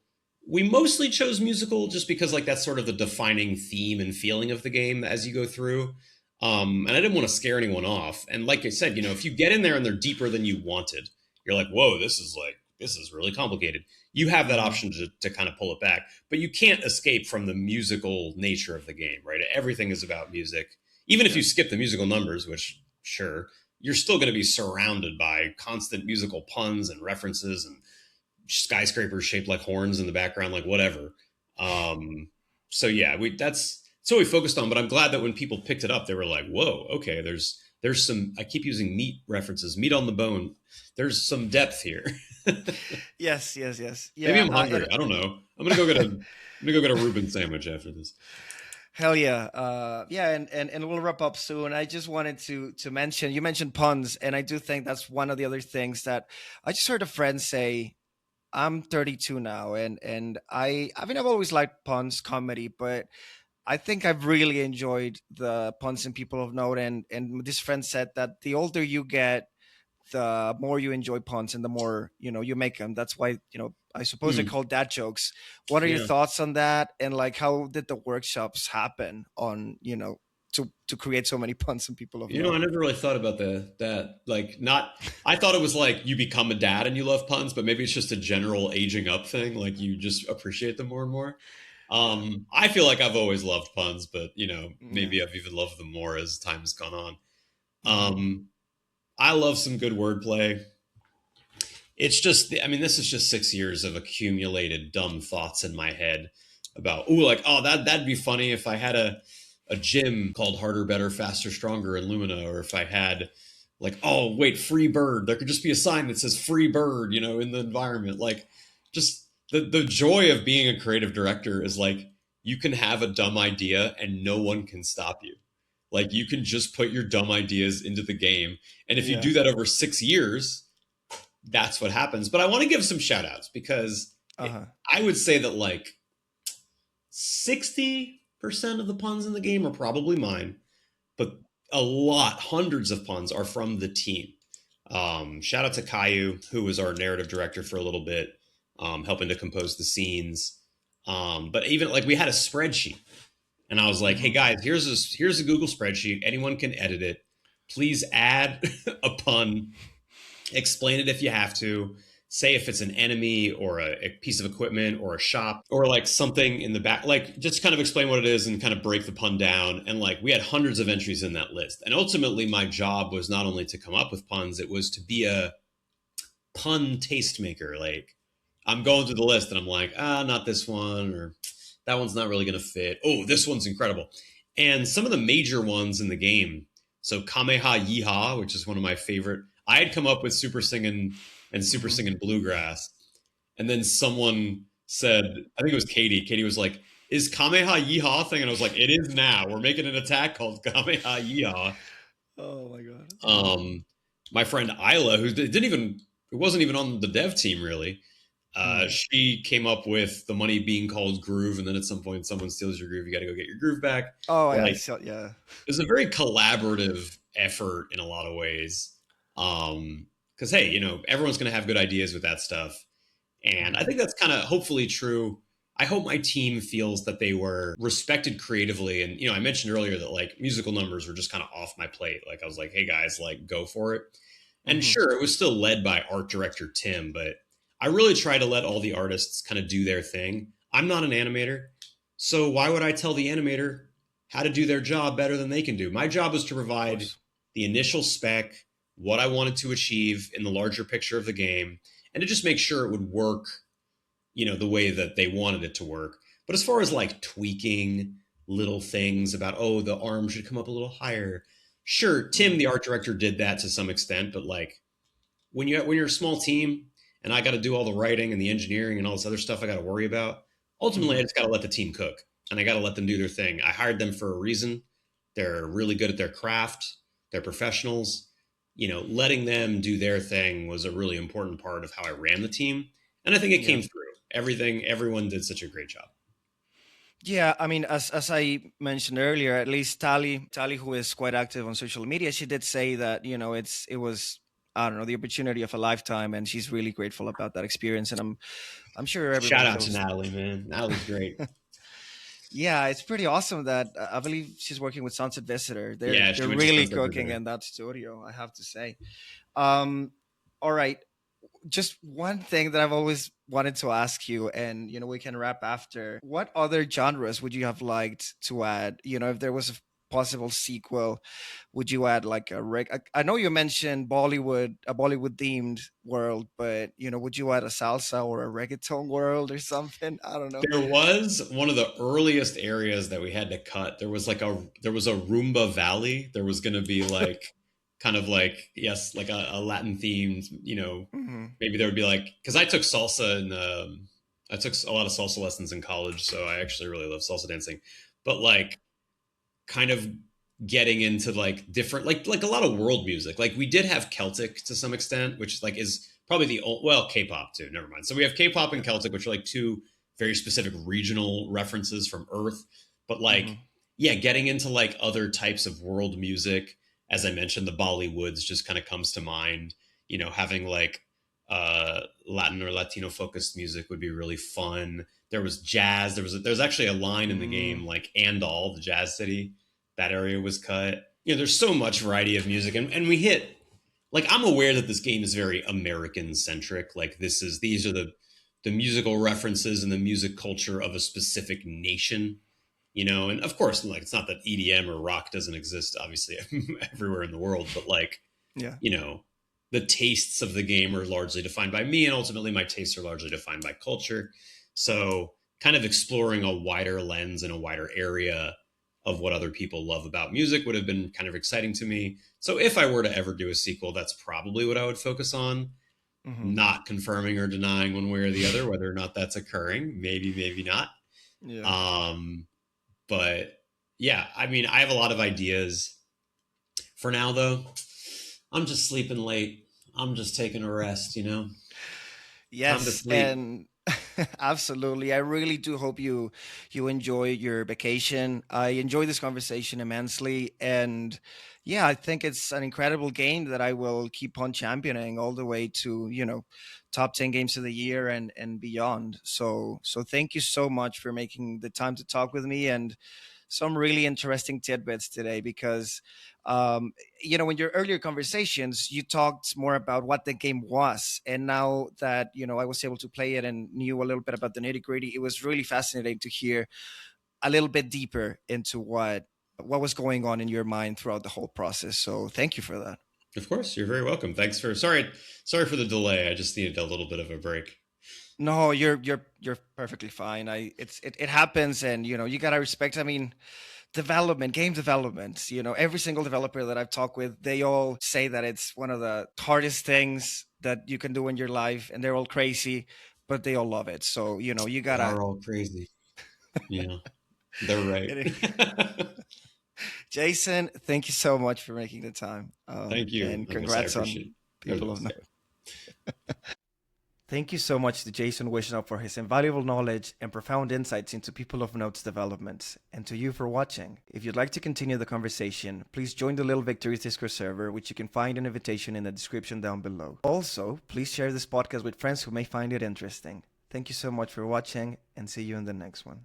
We mostly chose musical just because like that's sort of the defining theme and feeling of the game as you go through. And I didn't want to scare anyone off. And like I said, if you get in there and they're deeper than you wanted, you're like, whoa, this is really complicated. You have that Hmm. option to kind of pull it back, but you can't escape from the musical nature of the game, right? Everything is about music. Even if Yeah. you skip the musical numbers, which sure, you're still going to be surrounded by constant musical puns and references and skyscrapers shaped like horns in the background, like whatever. So yeah, that's what we focused on. But I'm glad that when people picked it up, they were like, "Whoa, okay, there's some." I keep using meat references, meat on the bone. There's some depth here. Yes, yes, yes. Maybe Yeah, I'm hungry. I don't know. I'm gonna go get a Reuben sandwich after this. hell yeah. Yeah, and we'll wrap up soon. I just wanted to mention, you mentioned puns, and I do think that's one of the other things that I just heard a friend say. I'm 32 now, and I mean, I've always liked puns, comedy, but I think I've really enjoyed the puns in People of Note, and this friend said that the older you get, the more you enjoy puns and the more you make them. That's why I suppose they're Hmm. called dad jokes. What are your Yeah. thoughts on that? And like, how did the workshops happen on to create so many puns and People of I Note? never really thought about that. Like, not. I thought it was like you become a dad and you love puns, but maybe it's just a general aging up thing. Like you just appreciate them more and more. Yeah, I feel like I've always loved puns, but yeah. maybe I've even loved them more as time has gone on. Hmm. Um, I love some good wordplay. It's just, I mean, this is just 6 years of accumulated dumb thoughts in my head about, like, oh, that'd be funny if I had a gym called Harder, Better, Faster, Stronger in Lumina, or if I had like, oh, wait, free bird. There could just be a sign that says free bird, in the environment. Like, just the joy of being a creative director is like you can have a dumb idea and no one can stop you. Like you can just put your dumb ideas into the game. And if you Yeah. do that over 6 years, that's what happens. But I want to give some shout outs because Uh-huh. I would say that like 60% of the puns in the game are probably mine, but hundreds of puns are from the team. Shout out to Caillou, who was our narrative director for a little bit, helping to compose the scenes. But even like we had a spreadsheet, and I was like, "Hey Hmm. guys, here's a Google spreadsheet. Anyone can edit it. Please add a pun, explain it if you have to, say if it's an enemy or a piece of equipment or a shop or like something in the back, like just kind of explain what it is and kind of break the pun down." And like we had hundreds of entries in that list, and ultimately my job was not only to come up with puns, it was to be a pun tastemaker. Like I'm going through the list and I'm like, not this one, or that one's not really going to fit. Oh, this one's incredible. And some of the major ones in the game, so Kameha Yeehaw, which is one of my favorite, I had come up with Super Singing and Super Hmm. Singing Bluegrass. And then someone said, I think it was Katie. Katie was like, is Kameha Yeehaw a thing? And I was like, it is now. We're making an attack called Kameha Yeehaw. Oh my god. Yeah. Um, my friend Isla, who didn't even, who wasn't even on the dev team really, Mm. she came up with the money being called groove, and then at some point someone steals your groove, you got to go get your groove back. Oh yeah, I Like saw. Yeah. it was a very collaborative effort in a lot of ways. Because hey, everyone's going to have good ideas with that stuff, and I Hmm. think that's kind of hopefully true. I hope my team feels that they were respected creatively. And, I mentioned earlier that like musical numbers were just kind of off my plate. Like I was like, hey guys, like go for it. And Hmm. sure, it was still led by art director Tim, but I really try to let all the artists kind of do their thing. I'm not an animator. So why would I tell the animator how to do their job better than they can do? My job is to Of provide course. the initial spec, what I wanted to achieve in the larger picture of the game, and to just make sure it would work, the way that they wanted it to work. But as far as like tweaking little things about, oh, the arm should come up a little higher. Sure, Tim, Hmm. the art director, did that to some extent, but like when you're a small team and I got to do all the writing and the engineering and all this other stuff I got to worry about, ultimately I Hmm. just got to let the team cook and I got to let them do their thing. I hired them for a reason. They're really good at their craft. They're professionals. Letting them do their thing was a really important part of how I ran the team, and I think it Yeah. came through. Everyone did such a great job. Yeah, I mean, as I mentioned earlier, at least Tali, who is quite active on social media, she did say that it was, I don't know, the opportunity of a lifetime, and she's really grateful about that experience. And I'm sure Shout everybody out to feels. Natalie, man. Natalie's great. Yeah, it's pretty awesome that I believe she's working with Sunset Visitor. They're Yeah, they're she went to really Sunset cooking Visitor. in that studio, I have to say. Um, all right, just one thing that I've always wanted to ask you, and we can wrap after. What other genres would you have liked to add? If there was possible sequel, would you add like I know you mentioned Bollywood, a Bollywood themed world, but would you add a salsa or a reggaeton world or something? I don't know. There was one of the earliest areas that we had to cut. There was a Roomba Valley. There was going to be like kind of like yes, like a Latin themed. Hmm. Maybe there would be like because I took salsa and I took a lot of salsa lessons in college, so I actually really love salsa dancing. But like kind of getting into like different like a lot of world music. Like we did have Celtic to some extent, which like is probably the old well K-pop too. Never mind. So we have K-pop and Yeah. Celtic, which are like two very specific regional references from Earth. But like Hmm. yeah, getting into like other types of world music. As I mentioned, the Bollywoods just kind of comes to mind. Having like Latin or Latino focused music would be really fun. There was jazz. There's actually a line in the game Mm. like and all the Jazz City that area was cut. There's so much variety of music, and we hit like I'm aware that this game is very American centric. Like these are the musical references and the music culture of a specific nation. And of course, like it's not that EDM or rock doesn't exist, obviously, everywhere in the world, but like Yeah. you know, the tastes of the game are largely defined by me, and ultimately my tastes are largely defined by culture. So, kind of exploring a wider lens and a wider area of what other people love about music would have been kind of exciting to me. So, if I were to ever do a sequel, that's probably what I would focus on. Hmm. Not confirming or denying one way or the other whether or not that's occurring. Maybe, maybe not. Yeah. Um, but yeah, I mean, I have a lot of ideas for now, though. I'm just sleeping late. I'm just taking a rest. Time to Yes, sleep. and absolutely. I really do hope you enjoy your vacation. I enjoy this conversation immensely, and yeah, I think it's an incredible game that I will keep on championing all the way to top 10 games of the year and beyond. So thank you so much for making the time to talk with me and some really interesting tidbits today because um, in your earlier conversations you talked more about what the game was, and now that I was able to play it and knew a little bit about the nitty gritty, it was really fascinating to hear a little bit deeper into what was going on in your mind throughout the whole process. So thank you for that. Of course, you're very welcome. Thanks for sorry for the delay. I just needed a little bit of a break. No, you're perfectly fine. It happens, and you gotta respect. I mean, development, game development, every single developer that I've talked with, they all say that it's one of the hardest things that you can do in your life, and they're all crazy, but they all love it. So you They gotta. are all crazy. Yeah, they're right. Jason, thank you so much for making the time, Thank you, and Andres. I congrats appreciate on it. Have a People of nice Note. day. Thank you so much to Jason Wishnov for his invaluable knowledge and profound insights into People of Note's developments, and to you for watching. If you'd like to continue the conversation, please join the Little Victories Discord server, which you can find an invitation in the description down below. Also, please share this podcast with friends who may find it interesting. Thank you so much for watching, and see you in the next one.